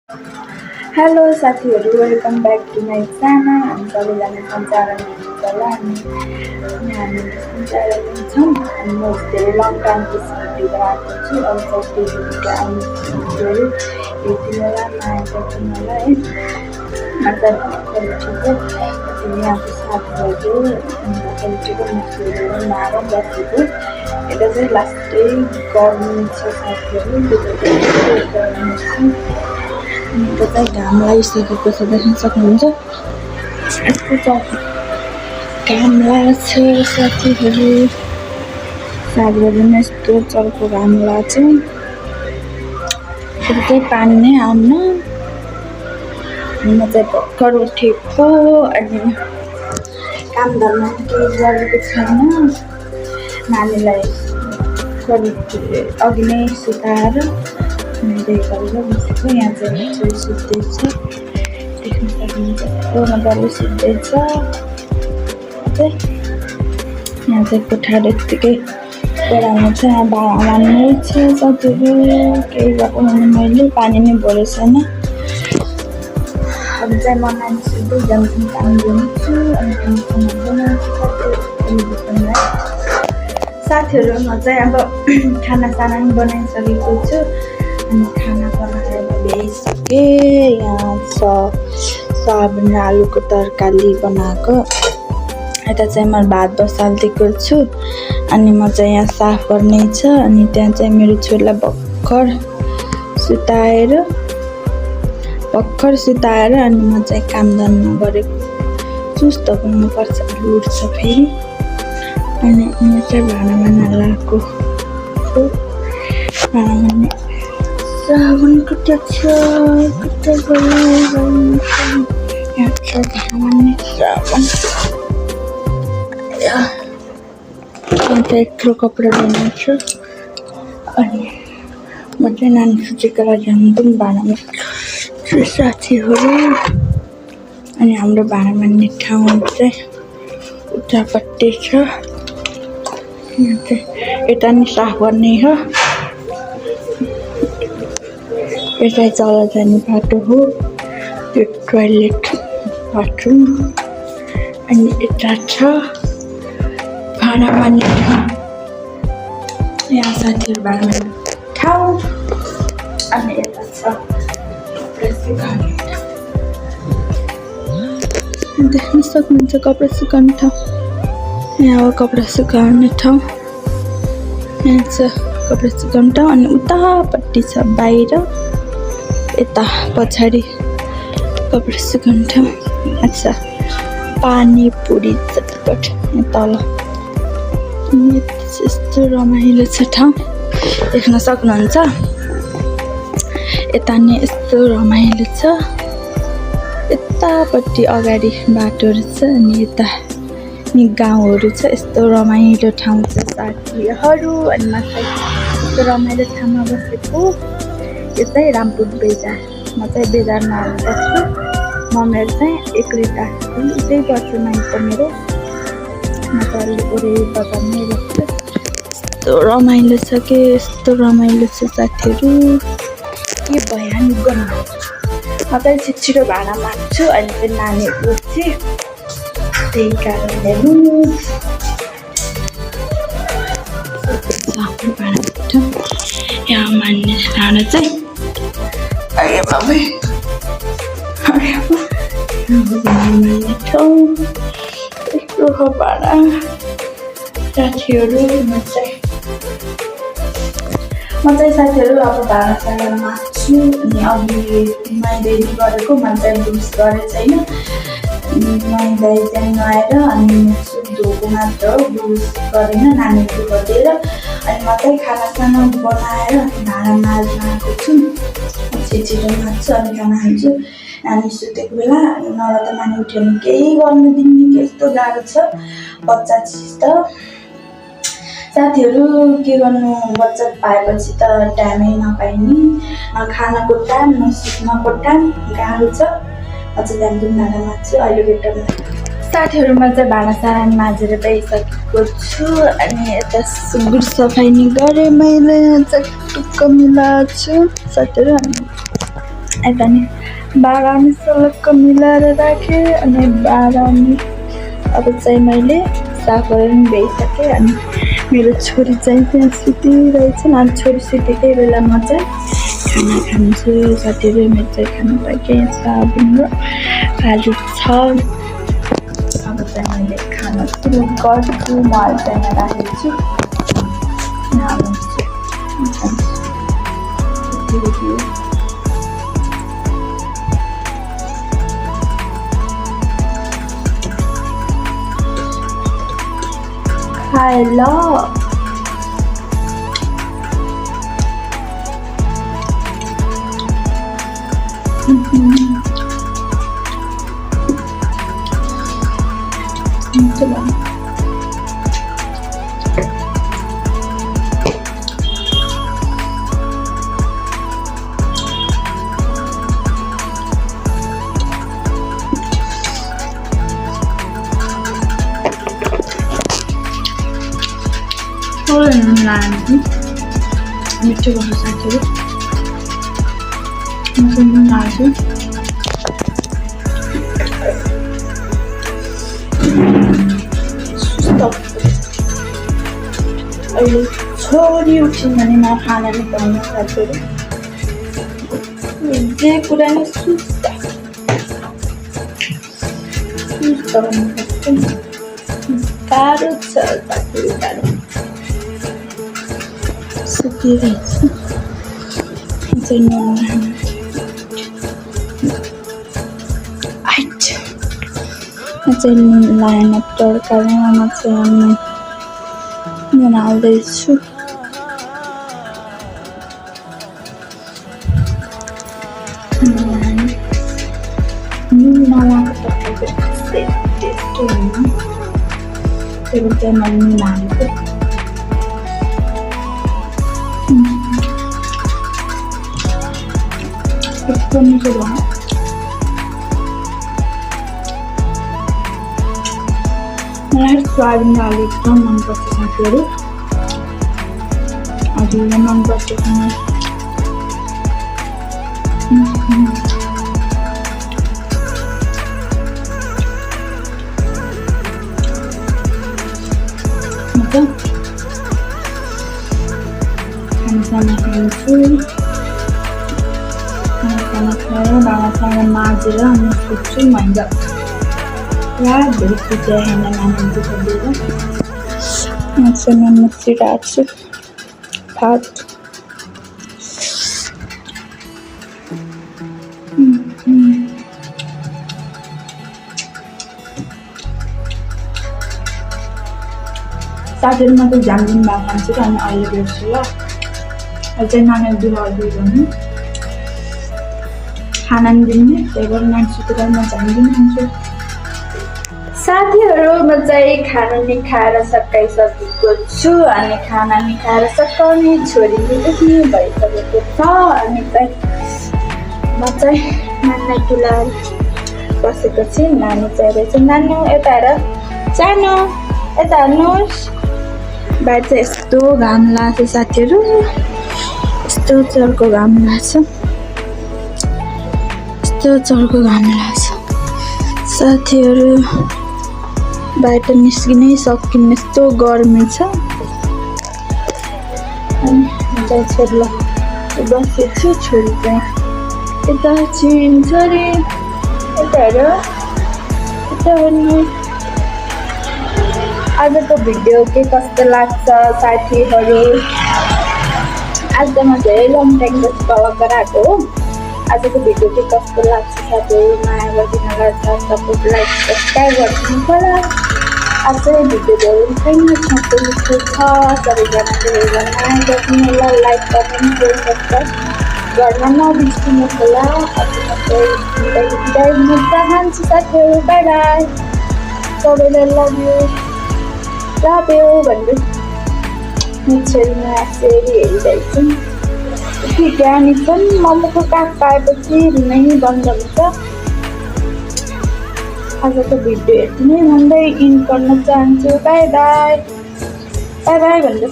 Hello साथीहरू, welcome back to my channel. हामी सबैजना सञ्चालन हुनुहुन्छ होला। हामी सञ्चालन छौँ। अनि म धेरै लङ टाइमपछि भिडियो बनाएको छु। अब त्यो भिडियो आउनु यति बेला माया गर्छौँ होला है। मतलब यहाँको 7 बज्यो। कहिलेको मछलीहरू मार बसेको यता चाहिँ लास्टै गर्मी छ साथीहरू। त्यो चाहिँ घाम लागिसकेको छ, देख्न सक्नुहुन्छ। यस्तो चाहिँ घाम लाग्छ साथीहरू। 7 बजीमा यस्तो चर्को घाम लाग्छ। फेरि चाहिँ पानी नै आउन। म चाहिँ भर्खर उठेको। अनि काम धर्म केही गरेको छैन। नानीलाई अघि नै सुताएर गरेर बसेको। यहाँ चाहिँ छोरी सुत्दैछ, देख्न सक्नुहुन्छ। मजाले सुत्दैछ। यहाँ चाहिँ कोठार यत्तिकै पढाउनु छ। यहाँ भाँडा मान्नै छ साथीहरू। केही भएको हुनु मैले पानी नै भरेको छैन। अब चाहिँ म नानी सुत्दै जान्छु, पानी दिन्छु। अनि साथीहरू म चाहिँ अब खाना बनाइसकेको छु। अनि खाना बनाएर भ्याइसकेँ। यहाँ सोयाबिन आलुको तरकारी बनाएको। यता चाहिँ म भात बसालिदिएको छु। अनि म चाहिँ यहाँ साफ गर्ने छ। अनि त्यहाँ चाहिँ मेरो छोरीलाई भर्खर सुताएर अनि म चाहिँ काम धाम गरेको। सुस्त हुनुपर्छ, उठ्छ फेरि। अनि म चाहिँ भाँडा मान्न लगाएको छु। साबुन कुट्टा छ, यहाँ छ भाँडा मान्ने साबुन। अन्त यत्रो कपडा बनाउँछु। अनि म चाहिँ नानी सुतेको लागि हाम्रो भाँडा मान्छु साथीहरू। अनि हाम्रो भाँडा मान्ने ठाउँ चाहिँ उतापट्टि छ। यहाँ चाहिँ यता नि साफ गर्ने हो। यता चला जाने बाटो हो, त्यो टोयलेट बाथरुम। अनि यता छ भाँडा मान्ने ठाउँ। यहाँ साथीहरू भाँडा मान्ने ठाउँ। अनि यता छ कपडा सुकाउने ठाउँ। देख्न सक्नुहुन्छ कपडा सुकाउने ठाउँ। यहाँ हो कपडा सुकाउने ठाउँ। यहाँ छ कपडा सुकाउने ठाउँ। अनि उतापट्टि छ बाहिर, यता पछाडि कपडा सुकाउने ठाउँ। अच्छा, पानी पुरी चटपट यहाँ तल। यस्तो रमाइलो छ ठाउँ, देख्न सक्नुहुन्छ। यता नि यस्तो रमाइलो छ। यतापट्टि अगाडि बाटोहरू छ। अनि यता नि गाउँहरू छ। यस्तो रमाइलो ठाउँ छ साथीहरू। अनि म चाहिँ यस्तो रमाइलो ठाउँमा बसेको। यो चाहिँ रामपुर बजार। म चाहिँ बजारमा बस्छु। मम्मीहरू चाहिँ एक्लै उतै बस्छु। माइत मेरो म चाहिँ अलि ओरे बजारमै बस्छु। यस्तो रमाइलो छ के यस्तो रमाइलो छ साथीहरू। के भयो नि गर्नु। म चाहिँ छिटो भाँडा मान्छु। अहिले चाहिँ नानी उठ्छ, त्यही कारणले भाँडा यहाँ मान्ने भाँडा चाहिँ मान्ने ठाउँ यस्तो हो भाँडा साथीहरू। म चाहिँ साथीहरू अब भाँडा माझ्छु। अनि अघि मैले गरेको म चाहिँ ब्रुस गरेको छैन। मैले चाहिँ नुहाएर अनि धोएको मात्र हो, ब्रुस गरेन नानीहरू गरिदिएर। अनि म चाहिँ खानासाना बनाएर भाँडा माझ्न आएको छु। छिटो माझ्छु अनि खाना खान्छु। नानी सुतेको बेला नभए त नानी उठ्यो भने केही गर्नु दिन्ने कस्तो गाह्रो छ बच्चा चिज त साथीहरू। के गर्नु, बच्चा पाएपछि त टाइमै नपाइने। खानाको टाइम, न सुत्नको टाइम, गाह्रो छ। अझै बिहान भाँडा माझ्छु। अहिले बेटरमा साथीहरूमा चाहिँ भाँडासाँडा माझेर भइसकेको छु। अनि यता सुँगुर सफाइ नि गरेँ मैले। चटुक्क मिलाएको छु साथीहरू। यता नि बारानी सलक्क मिलाएर राखेँ अनि बारानी अब चाहिँ मैले साफ गरेर पनि भ्याइसकेँ अनि मेरो छोरी चाहिँ त्यहाँ सुतिरहेछन् अनि छोरी सुतेकै बेलामा चाहिँ खाना खान्छु साथीहरू मेरो चाहिँ खाना पाएँ साबुन र खाली छ अब चाहिँ मैले खाना सुरु गर्छु म चाहिँ राखेको छु Hello. Coba. Lagi micu banget saja langsung lagi stop अहिले छोरी उठ्छिन् भने म खाना नि बनाउन साथीहरू जे कुरा नि सुस्त गाह्रो छ साथीहरू गाह्रो सुतिरहेछ चाहिँ नुन चाहिँ नुन लाएन तरकारीमा चाहिँ नुन हाल्दैछु नुन नलाएको तरकारी टेस्ट होइन त्यही चाहिँ मैले नुन हालेको एकदम मिठो भयो मलाई सोयाबिन दाल एकदम मनपर्छ साथीहरू हजुरलाई मनपर्छ खाना खाना खान्छु खाना खाएर बाबासँग माझेर अनि सुत्छु मैले पुरा धेरै सुत्यो खाना नानी दुखाएर मसँग मुछिरहेको छु भात साथीहरू म त जान्दिन भात खान्छु र अनि अहिले भेट्छु ल अझै नानीहरू दुःख गर्नु खाना नि दिने त्यही भएर नानी सुतेर म जान्दिन खान्छु साथीहरू म चाहिँ खाना नि खाएर सकाइसकेको छु अनि खाना नि खाएर सकाउने छोरी नि उठ्ने भइसकेको छ अनि चाहिँ म चाहिँ नानीलाई तुलाएर बसेको छु नानी चाहिँ रहेछ नानी यता हेर सानो यता हेर्नुहोस् बाहिर चाहिँ यस्तो घाम लाग्छ साथीहरू यस्तो चर्को घाम लाग्छ यस्तो चर्को घाम लाग्छ साथीहरू बाहिर निस्किनै सकिन्न यस्तो गर्मी छ अनि म छोरीलाई बसेको छु छोरी चाहिँ यता छिन् छोरी यता हेर यता हेर्नु आजको भिडियो के कस्तो लाग्छ साथीहरू आज त म धेरै लङ टाइमपछि ब्लग गराएको हो आजको भिडियो के कस्तो लाग्छ साथीहरू माया गरिदिनु होला सपोर्ट लाइक सब्सक्राइब गरिदिनु होला आजको भिडियो धेरै मिठो छ सबैजनाले हेरेर माया गरिदिनु होला लाइक कमेन्ट शेयर सब्सक्राइब गर्न नबिर्सिनु होला अब म चाहिँ बिदाइ हुन चाहन्छु साथीहरू बाई बाई सबैलाई लभ यू भन्दै म छोरीमा फेरि हेरिरहेछु यति ज्ञानी छन् मोमोको काग पाएपछि नै बन्द हुन्छ आजको भिडियो यति नै भन्दै इन्ड गर्न चाहन्छु बाई बाई भन्दै